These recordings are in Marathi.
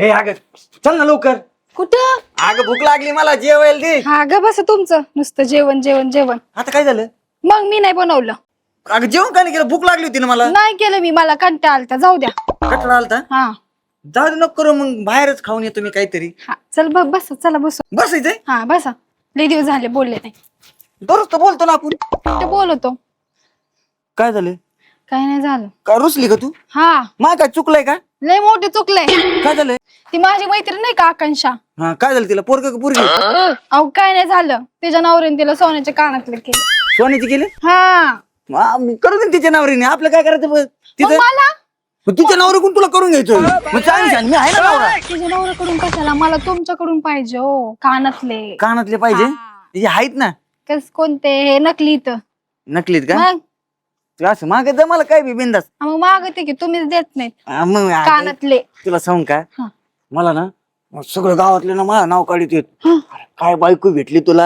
हे अगं चल ना लवकर. कुठं? अगं भूक लागली मला जेवायला दे. हा ग बस तुमचं नुसतं जेवण जेवण जेवण. आता काय झालं? मग मी नाही बनवलं. अगं जेवण का नाही केलं? भूक लागली होती ना मला. नाही केलं मी, मला कंटाळा आलता. जाऊ द्या. कटळा आलता. हा जाऊ दे नको करू, मग बाहेरच खाऊन येतो मी काहीतरी. हा चल बस चला बसू. बसायचंय. हा बसा. लई दिवस झाले बोलले नाही. दररोज तर बोलतो ना आपण. ते बोलतो. काय झालं? काही नाही झालं. का रुसली का तू? हा मा काय चुकलंय का? लय मोठे चुकलंय. काय झालंय? ती माझी मैत्रीण नाही का आकांक्षा. हा काय झालं तिला? पोरग का पोरगी? अहो काय नाही झालं. तिच्या नवऱ्याने तिला सोन्याच्या कानातले केले. सोन्याची केली? हा मी करू दे तिच्या नवरीने. आपलं काय करायचं मग तिथं? मला मग तिच्या नवरीकडून तुला करून घ्यायचं. मग सांग मी आहे ना नवरा. तिच्या नवऱ्याकडून कशाला, मला तुमच्याकडून पाहिजे हो कानातले. कानातले पाहिजे? हा. हे आहेत ना. कस कोणते हे नकली इथं. नकलीत का? मग तू असं मागत मला काय बी बिंदास. मग मागते की तुम्हीच देत नाहीत मग अगं, कानातले. तुला सांग का हा. मला ना सगळं गावातले ना मला नाव काढीत येत. काय बायको भेटली तुला?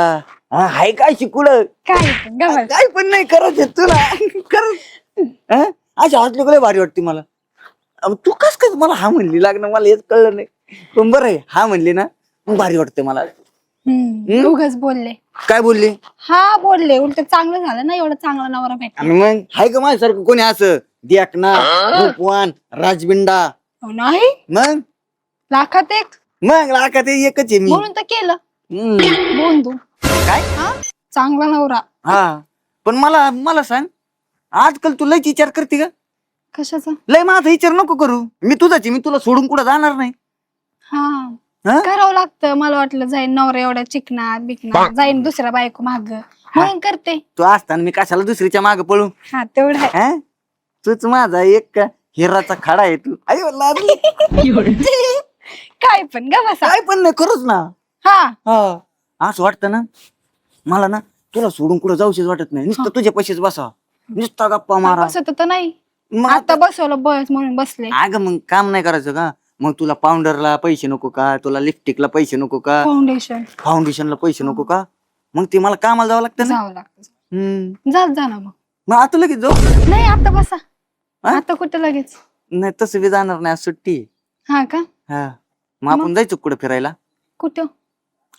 हा, हाय काय शिकुड? काय गवळ. काय पण नाही करत येत तुला. करत अशा हसले लय भारी वाटते मला. तू कस कस मला हा म्हणली लागणं मला हेच कळलं नाही. पण बरं आहे हा म्हणली ना मग भारी वाटते मला. उगाच बोलले. काय बोलली? हा बोलले. उलट चांगलं झालं ना, एवढं चांगला नवरा भेटला. आणि मग हाय का माझ्यासारखं कोणी असं देखना रूपवान राजबिंडा? हो नाही मग लाखात एक. मग लाखात एकच आहे मी. म्हणून तर केलं. हम्म. बोंदू काय? हा चांगला नवरा. हा पण मला मला सांग, आजकाल तू लयच विचार करते का? कशाचा? लय माझा विचार नको करू. मी तुझाची, मी तुला सोडून कुठं जाणार नाही. हा हा? करावं लागतं. मला वाटलं जाईन नवरा एवढ्या चिकनात बिकनात, जाईन दुसऱ्या बायको माग, म्हणून करते. तू असताना मी कशाला दुसरीच्या मागे पळू? हा तेवढं आहे. हा? तूच माझा एक का हिराचा खडा आहे तू. अयो लाजली. काय पण ग बसा. काय पण नाही करूच ना. हा हा असं वाटतं ना मला ना, तुला सोडून कुठं जाऊशीच वाटत नाही. नुसतं तुझ्या पैसेच बसा, नुसता गप्पा मारा. बसत तर नाही. मग आता बसवलं बस म्हणून बसले. अगं मग काम नाही करायचं का? मग तुला पावडरला पैसे नको का? तुला लिपस्टिकला पैसे नको का? फाउंडेशन फाउंडेशनला पैसे नको का? मग ते मला कामाला जावं लागतं ना. जावं लागतं. हम्म. जात जा ना मग. मग आता लगेच जाऊ? नाही आता बसा. हा? आता कुठं लगेच. नाही तसं बी जाणार नाही, आज सुट्टी आहे. हा का? हा मग आपण जायचं कुठं फिरायला? कुठं?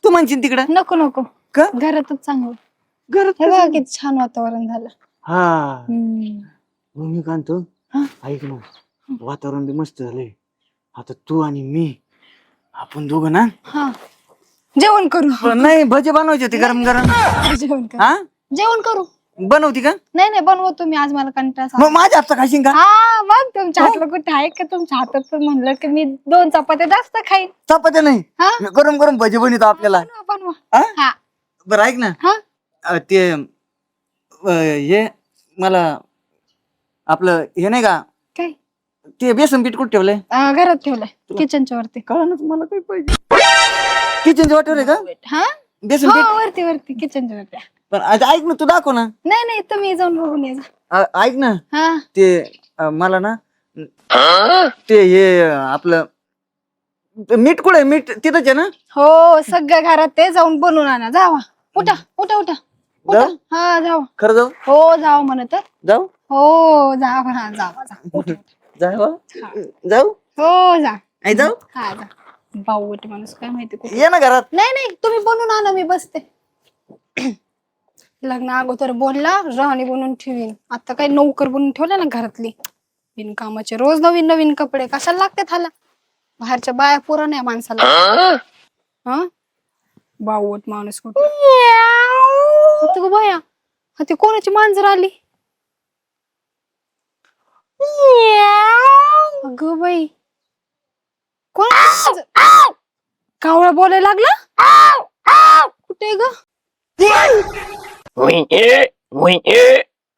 तू म्हणशील तिकडं नको नको. का? घरातच चांगलं. घरात हे बघा किती छान वातावरण झालं. हा मग मी काय म्हणतो, ऐक ना वातावरण बी मस्त झालंय. आता तू आणि मी आपण दोघं ना हा जेवण करू. नाही भजे बनवायचे होते गरम गरम. जेवण करू. हा जेवण करू. बनवती का? नाही नाही बनवतो तुम्ही. आज मला कंटाळा. मग माझ्या हातचं खाशील का? हा मग तुमच्या हातलं कुठे आहे का? तुमच्या हातात तर म्हणलं की मी 2 चपात्या जास्त खाईन. चपात्या नाही, हा गरम गरम भजे बनवतो आपल्याला. बनवा बनवा. हा? हा बरं ऐक ना, हा ते हे मला आपलं हे नाही का, काय? ते बेसन पीठ कुठं ठेवलंय? घरात ठेवलंय किचनच्या वरती. कळलं मला काही पाहिजे. किचनच्या वाटेवर आहे का हा बेसन हो पीठ? वरती वरती किचनच्या वरती. पण आता ऐक ना, तू दाखव ना. नाही नाही तुम्ही जाऊन बघून या जा. ऐक ना हा ते मला ना ते हे आपलं मीठ कुठे? मीठ तिथंच आहे ना? हो सगळ्या घरात ते जाऊन बनवून आणा. जावा उठा उठा उठा उठा. जाऊ? हा जावा. खरं जाऊ? हो जावा म्हणत. जाऊ हो जावा. हा जावा जा. उठा, उठा. जाऊ हो जा. आई जाऊ? हा जा. बावट माणूस काय माहिती कुठे. ये ना घरात. नाही नाही तुम्ही बनवून आणा, मी बसते. लग्न अगोदर बोलला राहणी बनवून ठेवीन. आता काही नोकर बनवून ठेवल्या ना घरातली बिनकामाचे. रोज नवीन नवीन कपडे कशाला लागतात हाला? बाहेरच्या बाया पुरा नाही माणसाला. हा बावट माणूस कुठे गो बाया. हा ती कोणाची मांजर आली? अगं बाई कोण? कावळा बोलायला लागला? कुठे ग?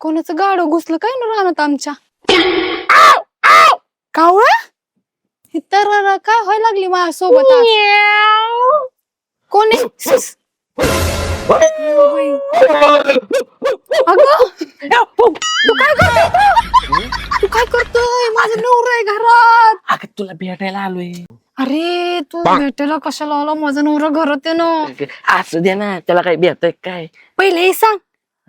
कोणाचं गाडो घुसलं काय ना राहणार आमच्या? कावळा ही तर काय व्हायला लागली माझ्या सोबत? कोण आहे? अगं तू काय करतोय? तू काय करतोय? माझा नवरा आहे घरात. अगं तुला भेटायला आलोय. अरे तू भेटायला कशाला आला? माझा नवरा घरात आहे ना. असं दे ना, त्याला काही भेटतंय काय? पहिले हे सांग,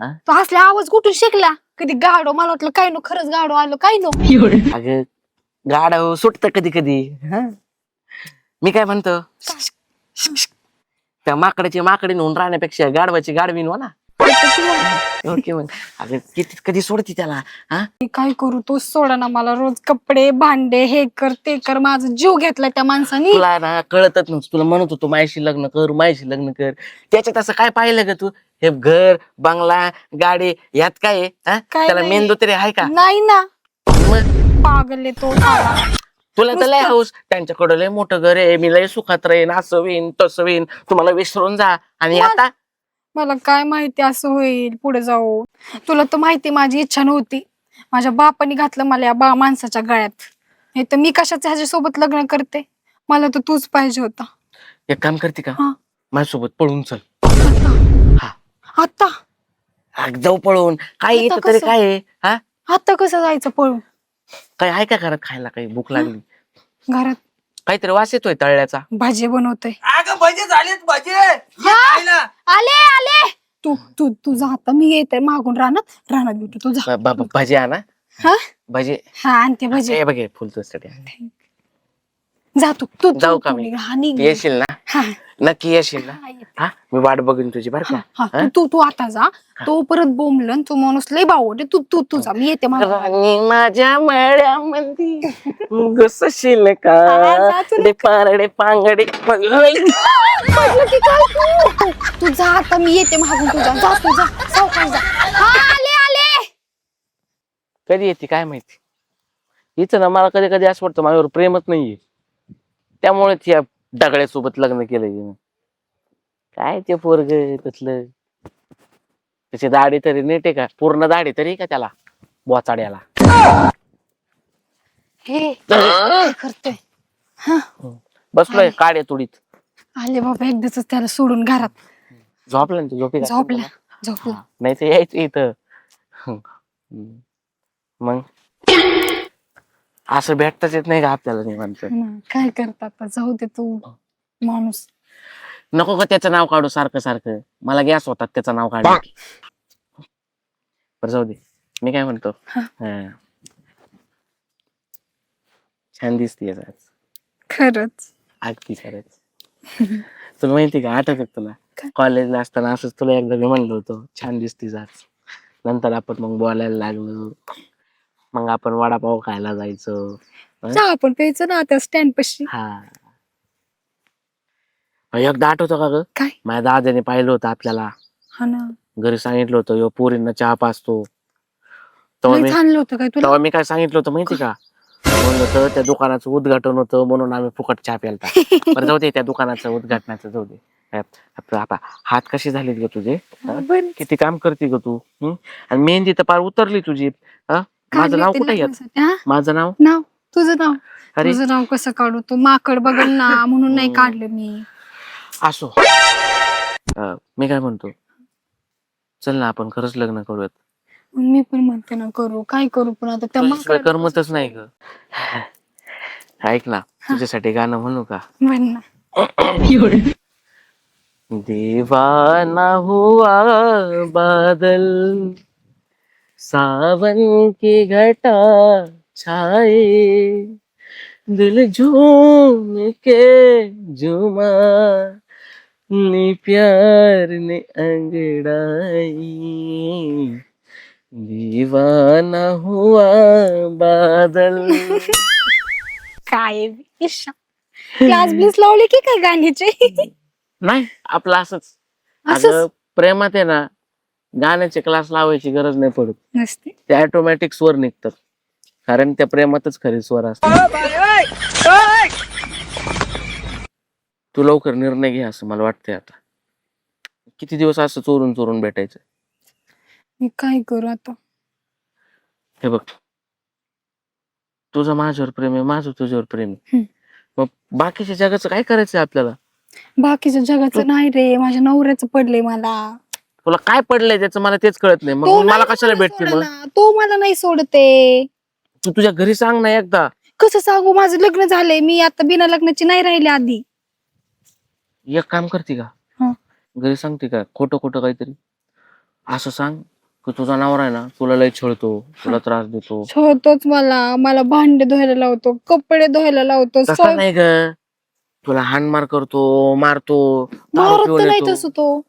हा? तू असले आवाज कुठून शिकला? कधी गाडो? मला वाटलं काय नो, खरंच गाडो आलो काय नो. अगं गाडव सुटत कधी कधी. मी काय म्हणतो त्या माकडाची माकडी नेऊन राहण्यापेक्षा गाढवाची गाढवी नेऊ ना. ओके मग अगं किती कधी सोडती त्याला हा. मी काय करू, तोच सोडा ना मला. रोज कपडे भांडे हे कर ते कर, माझा जीव घेतला त्या माणसाने. तुला ना कळतच नव्हतं. तुला म्हणत होतो माझ्याशी लग्न कर माझ्याशी लग्न कर. त्याच्यात असं काय पाहिलं ग तू? हे घर बंगला गाडी यात काय आहे हा? काय त्याला नाही. मेंदू तरी आहे का? नाही ना, मग पागल आहे तो साला. तुला तर लय हौस त्यांच्याकडे लय मोठं घर आहे मी लय सुखात राहीन असं होईन तसं होईन तुम्हाला विसरून जा. आणि आता मला काय माहिती असं होईल पुढे जाऊ. तुला तर माहिती माझी इच्छा नव्हती. माझ्या बापाने घातलं मला या माणसाच्या गळ्यात. नाही तर मी कशाच्या ह्याच्यासोबत लग्न करते. मला तर तूच पाहिजे होता. एक काम करते का हा. माझ्यासोबत पळून चल. हा आता जाऊ पळून. काय आता येतं तरी कसं? काय आहे हा? आता कसं जायचं पळून? काय आहे का घरात खायला काही भूक लागली? घरात काहीतरी वास येतोय तळल्याचा. भाजी बनवतोय. अगं भजे झालेत भजे. ये खायला. आले आले. तू तू तू जा आता, मी येते मागून रानात भेटू. तू जा. भजी आणा. हा भजी हा आणते भाजी. हे बघे फुल तुझ्यासाठी. जा तू तू जाऊ तू- का तू मी? निघ. हा निघ. येशील ना हा नक्की येशील ना. हा, येते. हा मी वाट बघीन तुझी बरं हा, का. हा, तू तू आता जा. तो परत बोंबलन, तू माणूस लय बावडे. तू तू तू जा, मी येते मागं. राणी माझ्या मळ्यामध्ये घुसशील का हा, जा तू. ते पारडे पांगडे म्हटलं की काय तू? तू जा आता, मी येते मागून. तुझा जा, तू जा सावकाश जा. हा आले आले. कधी येते काय माहिती. हिचं ना मला कधी कधी असं वाटतं माझ्यावर प्रेमच नाहीये. त्यामुळे या दगड्यासोबत लग्न केलंय हिनं. काय ते पोरग तसलं. त्याची दाढी तरी नीट आहे का? पूर्ण दाढी तरी आहे का त्याला बोचाड्याला? हे काय करतोय? बसलोय काड्या तुडीत. आले बाबा एकदाच त्याला सोडून घरात. झोपला ना तू? झोपी घातली झोपला तुला? झोपला. नाही तर यायचं इथं. मग असं भेटताच येत नाही का आपल्याला निवांत. काय करतात आता, जाऊ दे तू माणूस. नको का त्याचं नाव काढू सारखं सारखं. मला गॅस होतात त्याचं नाव काढलं की. बरं जाऊ दे. मी काय म्हणतो हा. हा. छान दिसतीये आज. खरंच अगदी खरंच. तुला माहिती का आठवत तुला काय? कॉलेजला असताना असंच तुला एकदा मी म्हणलो होतो छान दिसतीस आज. नंतर आपण मग बोलायला लागलो. मग आपण वडापाव खायला जायचो. चहा आपण प्यायचं ना त्या स्टँड पाशी. हा एकदा आठवतो का ग? काय? माझ्या दादाने पाहिलं होतं आपल्याला. हा ना, घरी सांगितलं होतं ह्यो पोरींना चहा पाजतो. तेव्हा मी लय आणलं होतं काय तुला? तेव्हा मी काय सांगितलं होतं माहिती का? म्हणलं होतं त्या दुकानाचं उद्घाटन होतं म्हणून आम्ही फुकट चहा प्यालता. बरं जाऊ दे त्या दुकानाचं उद्घाटनाचं जाऊ दे. आता हात कसे झालेत ग तुझे? हा? बरं. किती काम करते ग तू? आणि मेहंदी तर पार उतरली तुझी. हा माझं काढली नाव होती कुठे येत? लग्नासाठी, हा? माझं नाव नाव तुझं नाव. अरे तुझं नाव कसं काढू? तू माकड बघल ना म्हणून नाही काढलं मी. असो. मी काय म्हणतो चल ना आपण खरंच लग्न करूयात. मी पण म्हणते ना करू. काय करू पण आता त्या तुझ्याशिवाय माकड. करमतच नाही ग. ऐक ना तुझ्यासाठी गाणं म्हणू का? म्हण ना. दीवाना हुआ बादल सावन की घटा छाए दिल झूम के झूमा नी प्यार ने अंगड़ाई दीवाना हुआ बादल. काय क्लास ब्लिस लावले की काय गाण्याचे? नाही आपलं असंच. असंच? अगं प्रेमात आहे ना गाण्याचे क्लास लावायची गरज नाही पडत. नसते. ते ऑटोमॅटिक स्वर निघतात. कारण त्या प्रेमातच खरे स्वर असतात. तू लवकर निर्णय घे असं मला वाटतंय आता. किती दिवस असं चोरून चोरून भेटायचं? मी काय करू आता? हे बघ तुझं माझ्यावर प्रेम आहे माझं तुझ्यावर प्रेम आहे. मग बाकीच्या जगाचं काय करायचंय आपल्याला? बाकीच्या जगाचं नाही रे, माझ्या नवऱ्याचं पडलंय मला. तुला काय पडलंय त्याचं मला तेच कळत नाही. मग तो मला नाही कशाला मला भेटते? मग सोडला. तो मला नाही सोडते. तू तुझ्या घरी सांग ना एकदा. कसं सांगू? माझं लग्न झालंय, मी आता बिना लग्नाची नाही राहिले आधी. एक काम करते का? हा. घरी सांगते का खोटं खोटं काहीतरी असं सांग की तुझा नवरा आहे ना तुला लय छळतो तुला त्रास देतो. होतोच मला. मला भांडे धुवायला लावतो, कपडे धुवायला लावतो, तसं नाही ग. तुला हाणमार करतो, मारतो, दारू मारत पिऊन तर नाही येतो. तसं तो.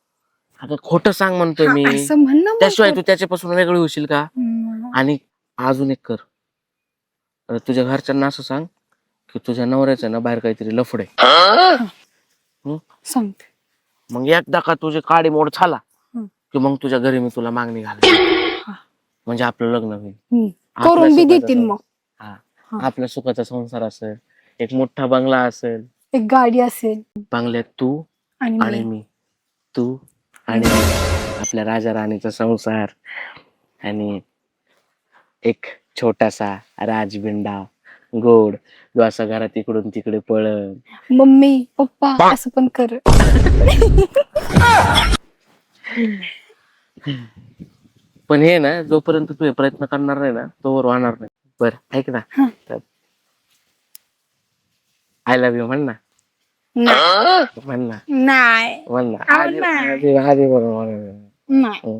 अगं खोटं सांग म्हणतोय हा, मी. असं म्हण ना मग. त्याशिवाय तू त्याच्यापासून वेगळी होशील का? हम्म. आणि अजून एक कर, तुझ्या घरच्यांना असं सांग की तुझ्या नवऱ्याचं ना बाहेर काहीतरी लफड आहे. सांगते. मग एकदा का तुझे काडी मोड झाला हम्म. की मग तुझ्या घरी मी तुला मागणी घाल, म्हणजे आपलं लग्न होईल. करून आपल्या बी सुखाचा देतील मग. हा. हा. आपल्या सुखाचा संसार असेल, एक मोठा बंगला असेल, एक गाडी असेल बंगल्यात तू आणि आणि मी. मी, तू आणि मी, आपल्या राजा राणीचा संसार, आणि एक छोटासा राजबिंडा गोड जो असा घरात इकडून तिकडे पळण. मम्मी पप्पा असं पण कर. पण हे ना, जोपर्यंत तू हे प्रयत्न करणार नाही ना, तोवर होणार नाही. बर ऐक ना, आय लव्ह यू म्हण ना. नाही. म्हण ना, नाही. म्हण ना. नाही. आधी बरोबर नाही.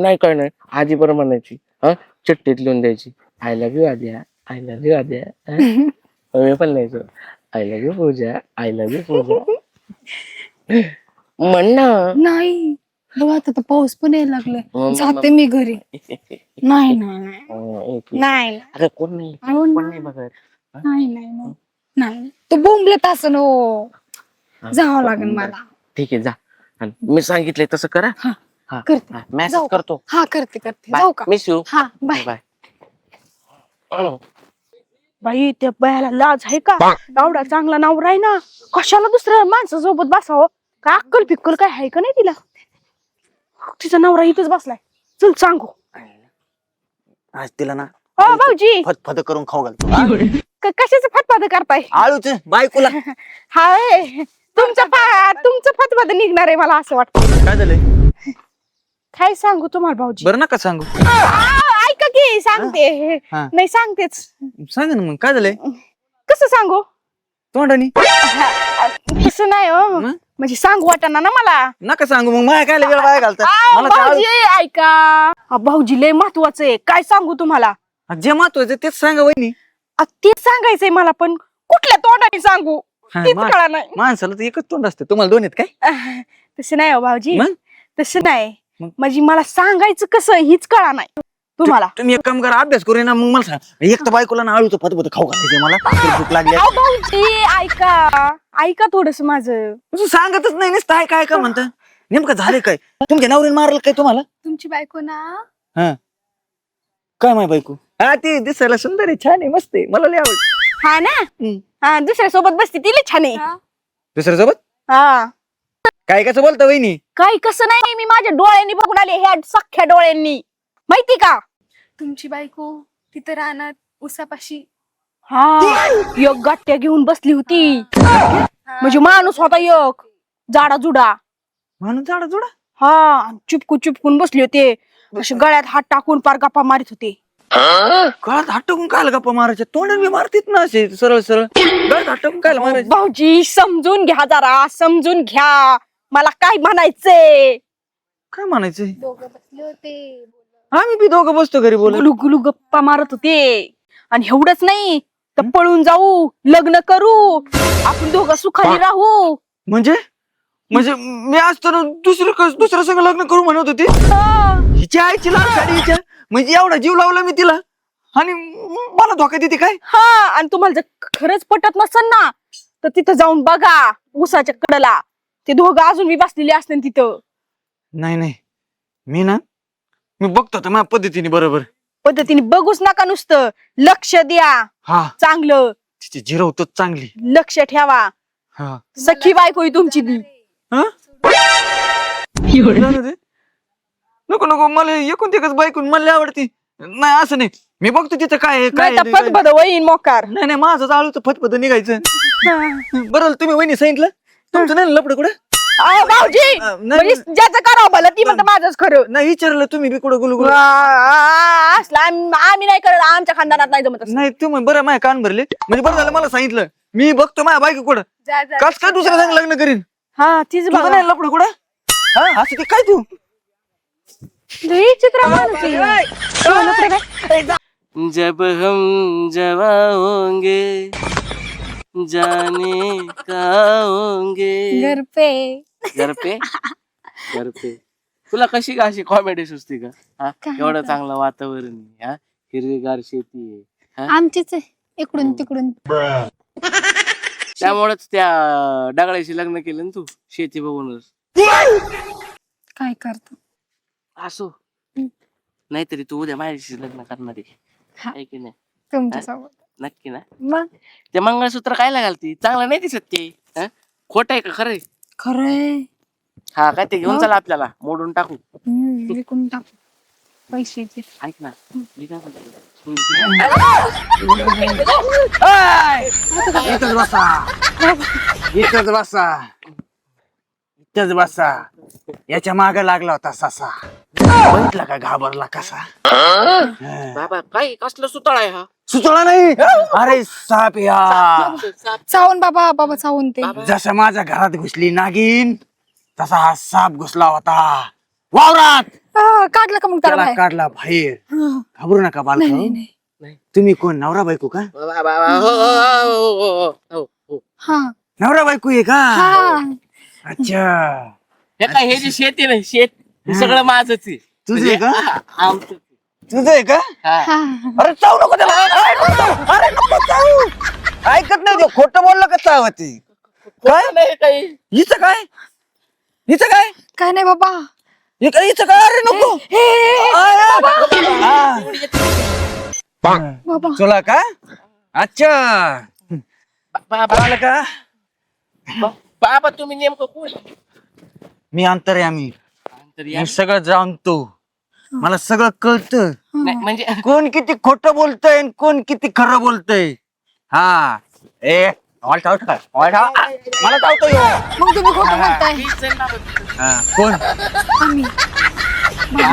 नाही काय नाही, आधी बरं म्हणायची. हा, चिठ्ठीत लिहून द्यायची, I love you Aadya, I love you Aadya. मी पण लिहायचो, I love you Pooja, I love you Pooja. म्हण ना. नाही बघ आता तर पाऊस पण यायला लागलाय. जाते मी घरी. नाही नाही नाही. अगं कोण नाही, अहो, कोण नाही बघत. नाही नाही नाही. नाही तो बोंबलत असं नो. जावं लागेल मला. ठीक आहे जा, आणि मी सांगितलंय तसं करा. हा करते. मेसेज जाऊ का? करतो. हा करते जाऊ का? Miss you. हा बाय. बाय. बाई त्या बायाला लाज आहे का? एवढा चांगला नवरा आहे ना, कशाला दुसऱ्या माणसासोबत बसावं? काय अक्कल फिक्कल काय आहे का नाही तिला? तिचा नवरा इथंच बसलाय. चल सांगू. आज तिला ना हो भाऊजी, फतफत करून खाऊ घालतो. कशाचं फतफत करताय? आळूच बायकोला. हाय, तुमचं फतफत निघणार आहे मला असं वाटतं. काय झालंय? काय सांगू तुम्हाला भाऊजी? बरं नका सांगू. ऐका की सांगते. हा. नाही सांगतेच. सांगा ना मग काय झालंय? कसं सांगू? तोंडानी तसं नाही हो, मग? म्हणजे सांगू वाटाना ना मला. नका सांगू मग, माया काय वेळ बाय घालतात मला ते भाऊजी ऐका. भाऊजी लय महत्वाचं आहे. काय सांगू तुम्हाला? जे महत्वाचं तेच सांगा वहिनी. तेच सांगायचंय मला, पण कुठल्या तोंडाने सांगू हा, तेच कळा नाही. माणसाला तर एकच तोंड असतं, तुम्हाला दोन आहेत काय? तसं नाही हो भाऊजी, मग? तसं नाही. मग? म्हणजे मला सांगायचं कसं हीच कळा नाही तुम्हाला. तुम्ही एक काम करा, अभ्यास करू ना, मग मला सांग. एक तर बायकोला ना आळूचं फतफत खाऊ घालायचे मला, भूक लागली. अहो भाऊजी ऐका थोडस माझं. तू सांगतच नाही नुसतं काय का म्हणता. नेमकं झालंय काय? तुमच्या नवरीने मारलं काय तुम्हाला? तुमची बायको ना. हा, काय माय बायको? हा, ती दिसायला सुंदर आहे, छान आहे, मस्त आहे, मला लय आवडत. हा ना. हा, दुसऱ्या सोबत बसते तिला छान आहे. दुसऱ्या सोबत हा, काय कसं बोलता वहिनी? काही कसं नाही, मी माझ्या डोळ्यांनी बघून आले, ह्या सख्या डोळ्यांनी. माहिती का? तुमची बायको तिथं राहणार उसापाशी. हा, एक गाठ्या घेऊन बसली होती. म्हणजे माणूस होता एक जाडा जुडा. म्हणून झाडा जोडा. हा, चुपकून बसले होते. असे गळ्यात हात टाकून पार गप्पा मारित होते. गळ्यात हात टाकून काय गप्पा मारायच्या? तोंडात मी मारतीत ना असे सरळ सरळ. गळ्यात हात टाकून काय मारायचे? भाऊजी समजून घ्या, जरा समजून घ्या. मला काय म्हणायचंय? काय म्हणायचंय? दोघं बसले होते. आम्ही बी दोघं बसतो घरी बोलत. गुलू गुलू गप्पा मारत होते. आणि एवढंच नाही तर पळून जाऊ, लग्न करू, आपण दोघं सुखाने राहू. म्हणजे म्हणजे मी असतो ना दुसऱ्या संग लग्न करू म्हणत होती. हा. हिच्या आईची लाल साडी हिच्या, म्हणजे एवढा जीव लावला मी तिला, आणि मला धोका देते काय? हा, आणि तुम्हाला जर खरंच पटत नसेल ना, तर तिथं जाऊन बघा उसाच्या कडेला. ते दोघं अजून मी बसलेले असते तिथं. नाही मी बघतो आता माझ्या पद्धतीने बरोबर. पद्धतीने बघूच नका, नुसतं लक्ष द्या. हा, चांगलं तिची जिरवतो चांगली. लक्ष ठेवा. हा, सखी बायको आहे तुमची ती. हा? जाऊ दे. नको मला एकूण एकच बायकून मला लय आवडती. नाही असं नाही, मी बघतो तिथं काय आहे, काय आहे, काय आहे. फतफत वहीन मोकार. नाही माझं आळूचं फतफत निघायचं. बरं तुम्ही वहिनी सांगितलं तुमचं नाही लपड कुठं? भाऊजी म्हणजे ज्याचं करावं भलं ती म्हणतं माझंच खरं. नाही विचारलं तुम्ही बी कुठं गुलू असलं आम्ही नाही करत, आमच्या खानदानात नाही जमत असं. नाही तुम्ही बरं माझ्या कान भरले, म्हणजे बरं झालं मला सांगितलं. मी बघतो माझ्या बायको कुठं, कस काय दुसऱ्या संग लग्न करीन. हा, तीच तुझं नाही लपड कुठं? हा, असं ते काय तू चित्र जब हम जवा होंगे जाने कहाँ होंगे घर पे घर पे घर पे. तुला कशी का अशी कॉमेडी सुचते का? हा? काय एवढं आता? चांगलं वातावरण आहे, हा? हिरवीगार शेती आहे. आमचीच आहे इकडून तिकडून. त्यामुळेच त्या डगळ्याशी लग्न केलं ना तू, शेती बघूनच. काय करतो? असो, नाहीतरी तू उद्या माझ्याशी लग्न करणार हा. आहे की नाही? तुमच्या सोबत नक्की ना? मग ते मंगळसूत्र काय घालती? चांगलं नाही दिसत ते. खोट आहे का खरंय? खरंय. हा काय ते घेऊन चला आपल्याला मोडून टाकू. विकून टाकू पैशाचे. ऐक ना, मी काय म्हणतो, इथंच बसा इथंच बसा इथंच बसा. याच्या माग लागला होता ससा, बघितला का घाबरला कसा. बाबा काय कसलं सुतळ आहे हा? सुचला नाही, अरे साप या. चावून बाबा बाबा चावून ते. जसं माझ्या घरात घुसली नागिन तसा हा साप घुसला होता वावरात. काढलं का मग त्याला त्याला बाहेर? काढला बाहेर. हा. घाबरू नका बालक. नाही, नाही. तुम्ही कोण, नवरा बायको का? बाबा, हो, हो, हो, हो, हो. हा नवरा बायको आहे का? हा. अच्छा, हे काय हे जे शेत आहे ना, शेत हे सगळं माझच आहे. तुझं आहे का? आमचं. तुझं आहे का? हा. हा. अरे चावू नको त्याला. अरे नको चावू. ऐकत नाही, खोटं बोललं का चावती? काय नाही काही. हिचं काय? हिचं काय? काय नाही बाबा. हिचं काय? अरे नको. बाबा तुला का? अच्छा, बाबा, आलं का? बाबा तुम्ही नेमकं कोण? मी अंतर्यामी, तरी मी सगळं जाणतो, मला सगळं कळतं. नाही, म्हणजे कोण किती खोटं बोलतय आणि कोण किती खरं बोलतय. हा ए मला चावतो ह्यो. मग तुम्ही खोटं बोलताय. हीच आहे बाबा. हा, कोण? आम्ही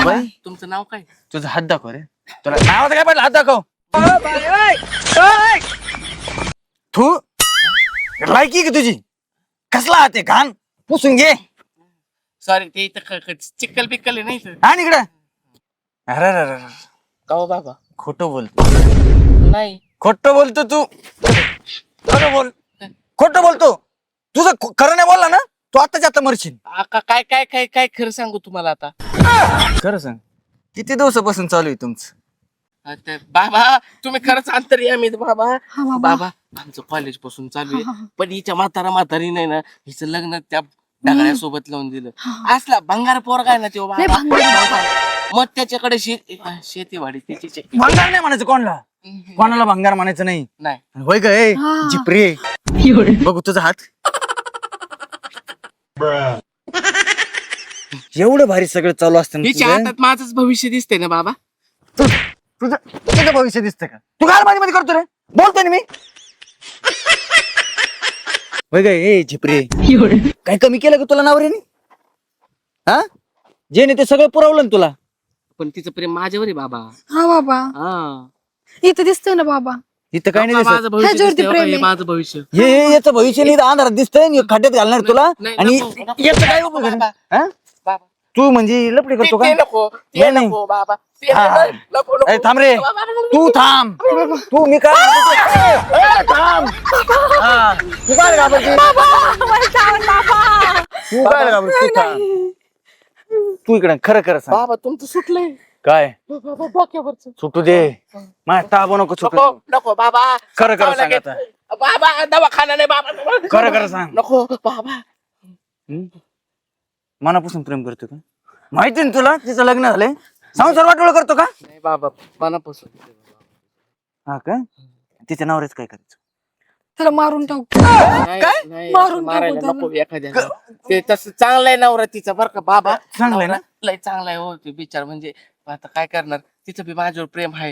बाई, तुमचं नाव काय? तुझा हात दाखव रे. तुला नावाचं काय पाहिजे? हात दाखव. तू लायकी की तुझी? कसला हात आहे? घाण पुसून घे. सॉरी, ते इथं चिक्कल पिक्कल आहे नाही तर. आणि इकडे. अरे अरे अरे, का हो बाबा? खोटं बोलतो, नाही. खोटं बोलतो तू. खरं बोल. खोटं बोलतो. तुझं खरं नाही बोलला ना, तू आताच्या आता मरशील. काय काय काय काय खरं सांगू तुम्हाला आता? खरं सांग, किती दिवसापासून चालू आहे तुमचं? आता बाबा तुम्ही खरंच अंतर्यामी बाबा. हा बाबा. बाबा आमचं कॉलेज पासून चालू आहे, पण हिच्या म्हातारी नाही ना, हिचं लग्न त्या ढगाळ्यासोबत लावून दिलं. असला भंगार पोरगा आहे ना तो लय बाबा. भंगार. मग त्याच्याकडे शेतीवाडी त्याची भंगार नाही म्हणायचं कोणाला, कोणाला भंगार म्हणायचं नाही. नाही. होय ग ए हा. जिप्रे, बघू तुझा हात. एवढं भारी सगळं चालू असतं ना हिच्या तुझं. हातात माझंच भविष्य दिसतंय ना बाबा. तुझं तुझं भविष्य दिसतं का? तू काय मध्ये मध्ये करतो रे? बोलतोय ना मी. होय ग ए जिप्रे, काय कमी केलं का तुला नवऱ्याने? हा, जेने ते सगळं पुरवलं ना तुला. पण तिचं प्रेम माझ्यावर आहे बाबा. हा बाबा, हा. इथं दिसतंय ना बाबा. इथं काय नाही दिसत. माझं भविष्य ह्याच्यावरती दिसतंय, प्रेम बाबा, हे आहे. माझं भविष्य. हे याचं भविष्य नाही, अंधारात दिसतंय आणि खड्ड्यात घालणार तुला. नाही, आणि नको, नको, याचं काय नको, उपयोग आहे? बाबा. हा? बाबा तू म्हणजे लपडी करतो ते का? नको, ते नाही, नाही. नको बाबा, ते हा. नको, नको, नको. ए, थांब रे, बाबा, नको. तू थांब. तू मी काय म्हणतो ते- ए, थांब. हा, तू काय घाबरते? तू काय घाबरते? तू थांब. तू इकडे खरं खरं सांग. बाबा तुमचं सुटलंय काय बाबा, डोक्यावरचं. सुटू दे, माझ्या ताबो नको सुटू. नको नको बाबा. खरं खरं सांग लगेच. आता. बाबा दवाखाना नाही बाबा. खरं खरं सांग. नको बाबा. हम्म? मनापासून प्रेम करतो का? माहिती ना तुला तिचं लग्न झालंय, संसार वाटोळ करतो का? नाही बाबा, मनापासून. हा काय? तिच्या नवऱ्याच काय करायचं? त्याला मारून टाकू. नाही, काय? नाही, मारून असं मारायला टाकू नको एखाद्या. ते तसं चांगलं आहे नवरा तिचा बरं का बाबा. चांगलं आहे ना? लय चांगला आहे हो ते बिचार. म्हणजे आता काय करणार, तिचं बी माझ्यावर प्रेम आहे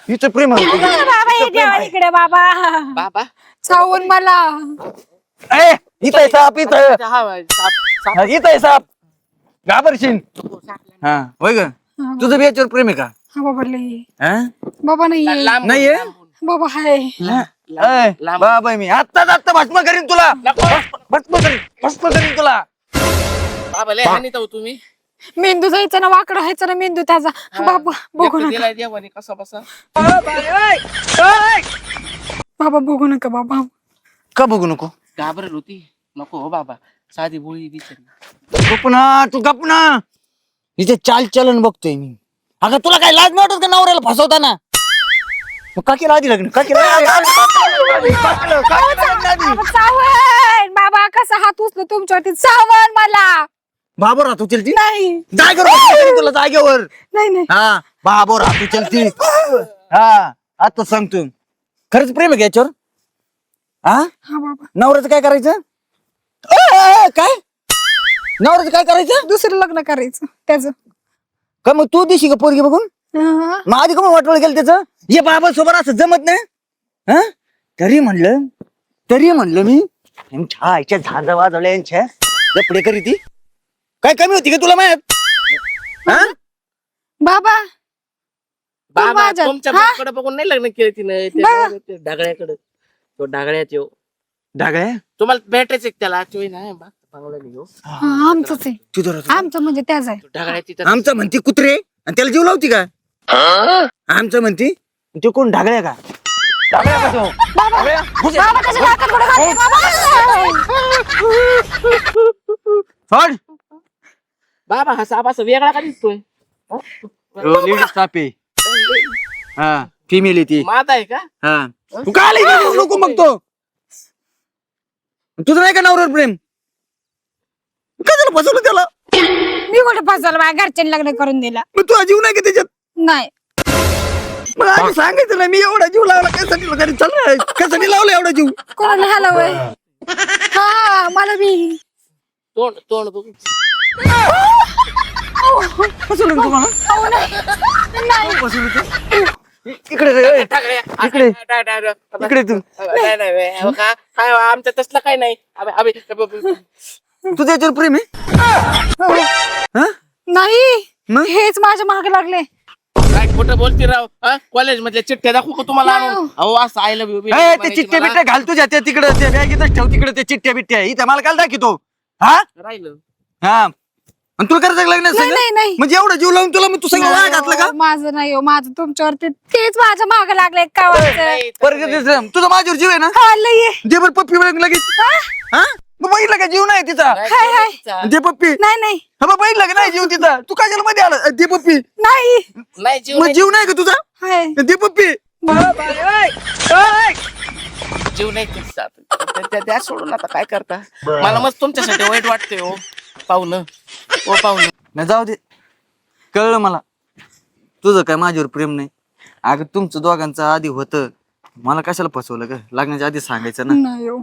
हिचं प्रेम आहे. बाबा हे जेवण इकडे बाबा. बाबा. चावून मला. ए, इथं आहे साप, इथं आहे. हा, साप, साप. हा, इथं आहे साप, घाबरशील. नको, साप. हा होय ग, तुझं बी याच्यावर प्रेम आहे का? हा बाबा लई. हा? बाबा नाहीये. लांब बोल, नाहीये? लांब बोल. बाबा हाय. ए, लांब. बाबा मी आत्ता भस्म करीन तुला. नको. भस्म करीन तुला. बाबा लय हानीत आहो तुम्ही. मेंदू जायचा ना, वाकडा व्हायचा ना मेंदू त्याचा. बाबा बघू एक नका. दिलाय देवाने कसा बसा. बाबा बघू नका बाबा. का बघू नको? घाबरत होती. नको हो बाबा, साधी बोळी बिचारी. गप ना तू, गप ना. इथे चाल चलन बघतोय मी. अगं तुला काय लाज नाही वाटत का नवऱ्याला फसवताना? मग का केलं आधी लग्न? का केलं? सावण बाबा, कसा हात उचलो तुमच्यावरती? सावण मला बाबो राहतो चलती नाही जागेवर बसवतो तुला जागेवर. नाही नाही. हा बाबो राहतो चलती. हा आता सांगतो, खरंच प्रेम आहे का याच्यावर? हा हा बाबा, नवऱ्याचं काय करायचं? काय नवऱ्याचं काय करायचं? दुसरं लग्न करायचं त्याचं. का मग तू दिशी का पोरगी बघून? हा. मग आधी का मग वाटवळ केलं त्याचं? ये बाबा सोबत असं जमत नाही. हा तरी म्हणलं मी यांच्या आईच्या झाजा वाजवल्या यांच्या लपडे करी ती काय कमी होती का तुला माहित? हा बाबा बाबा माझ्या- तुमच्या हा? बापाकडे बघून नाही लग्न केलं तिनं. बघा. ते ढागळ्याकडे, तो ढागळ्याचे डागाय तुम्हाला भेटायचं त्याला चोई नाही बंगला घेऊ. हा, आमचंच आहे. तुझं आमचं म्हणजे त्याच आहे. ढागळ्याची आमचं म्हणती कुत्रे आणि त्याला जीव लावती का? आमचं म्हणती तो कोण ढागळ्या का? ढागळ्या का तो? ढागळ्या? घुसे. बाबा कशाला हातात पुढे घालते बाबा? सोड. बाबा हा साप असं वेगळा का दिसतोय? लेडीज साप आहे. हा फिमेल आहे ती. माता आहे का? हा तू काय आली इकडे? नको मग तो तुझं नाही का नवऱ्यावर प्रेम? काय झालं फसवलं त्याला? मी कुठे फसवलं? माझ्या घरच्यांनी लग्न करून दिला. मग तू जीव नाही का त्याच्यात? नाही. मग आधी सांगायचं ना, मी एवढा जीव लावला कशासाठी? घरी चाललाय कशासाठी लावला एवढा जीव? कोणाला हलवय? हा मला बी. तोंड तोंड बघू. फसवलं का तुम्हाला? अहो, नाही. फसवलं तू? इकडे रे, ढागळ्या. इकडे. नाही इकडे तू काय आमचं तसलं काय नाही. तुझं याच्यावर प्रेम आहे? हा? नाही मग? हेच माझ्या मागे लागले. काय खोटं बोलते राव? कॉलेज मधल्या चिठ्ठ्या दाखवू का तुम्हाला आणून? अहो असं आय लव्ह यू ए, ते चिठ्ठ्या बिट्ट्या घाल तुझ्या त्या तिकडे त्या बॅगेतच ठेव तिकडे ते चिठ्ठ्या बिट्ट्या इथं मला काल दाखवतो. हा राहिलं. हा आणि तुला करायचं लग्न नाही सगळं? नाही नाही. म्हणजे एवढं जीव लावून तुला मग तू सगळं वाया घातलं का? माझं नाही हो, माझं तुमच्यावरती तेच माझ्या मागे लागले का नाही, परत तुझा माझ्यावर जीव आहे ना? हा लय दे बरं पप्पी बरं लगेच. हा मग बघितलं का जीव नाही तिचा? नाही, हाय, हाय. तिचा. दे पप्पी. नाही नाही हा बघ बघितलं का नाही जीव तिचा? तू काय झालं मध्ये आला? दे पप्पी. नाही. नाही जीव मग नाही, जीव नाही का तुझा? हाय. दे पप्पी. जीव नाही तिचा. त्या सोडून आता काय करता? मला मस्त तुमच्यासाठी वाईट वाटतंय हो पाहुणं. ओ पाहुणं. नाही जाऊ दे, कळलं मला तुझं काय माझ्यावर प्रेम नाही. अगं तुमचं दोघांचं आधी होतं, मला कशाला फसवलं का? लग्नाच्या आधी सांगायचं ना. नाही हो.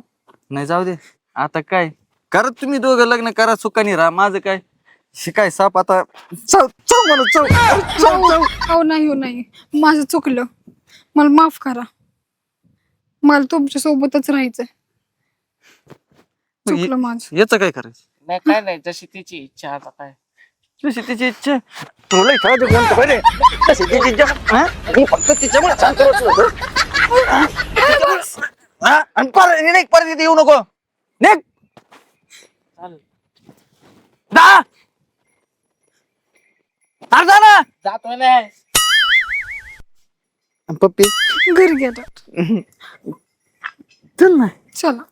नाही जाऊ दे, आता काय करा तुम्ही दोघं लग्न करा, सुखाने राहा. माझं काय शिकाय साप आता चव चव म्हणून चव चव चव. हो नाही हो नाही, माझं चुकलं, मला माफ करा. मला तुमच्या सोबतच राहायचंय. चुकलं माझं. याचं काय करायचं? नाही काय नाही, जशी तिची इच्छा आता काय. तशी तिची इच्छा तुला इच्छा दे कोणतं बरे तशी तिची इच्छा. हा? मी फक्त तिच्यामुळे शांत बसलो होतो. हा? आणि परत इथे येऊ नको. निघ. चालेल. जा. अरे जा ना. जातोय ना. पप्पी घरी गेलं. चल ना. चला.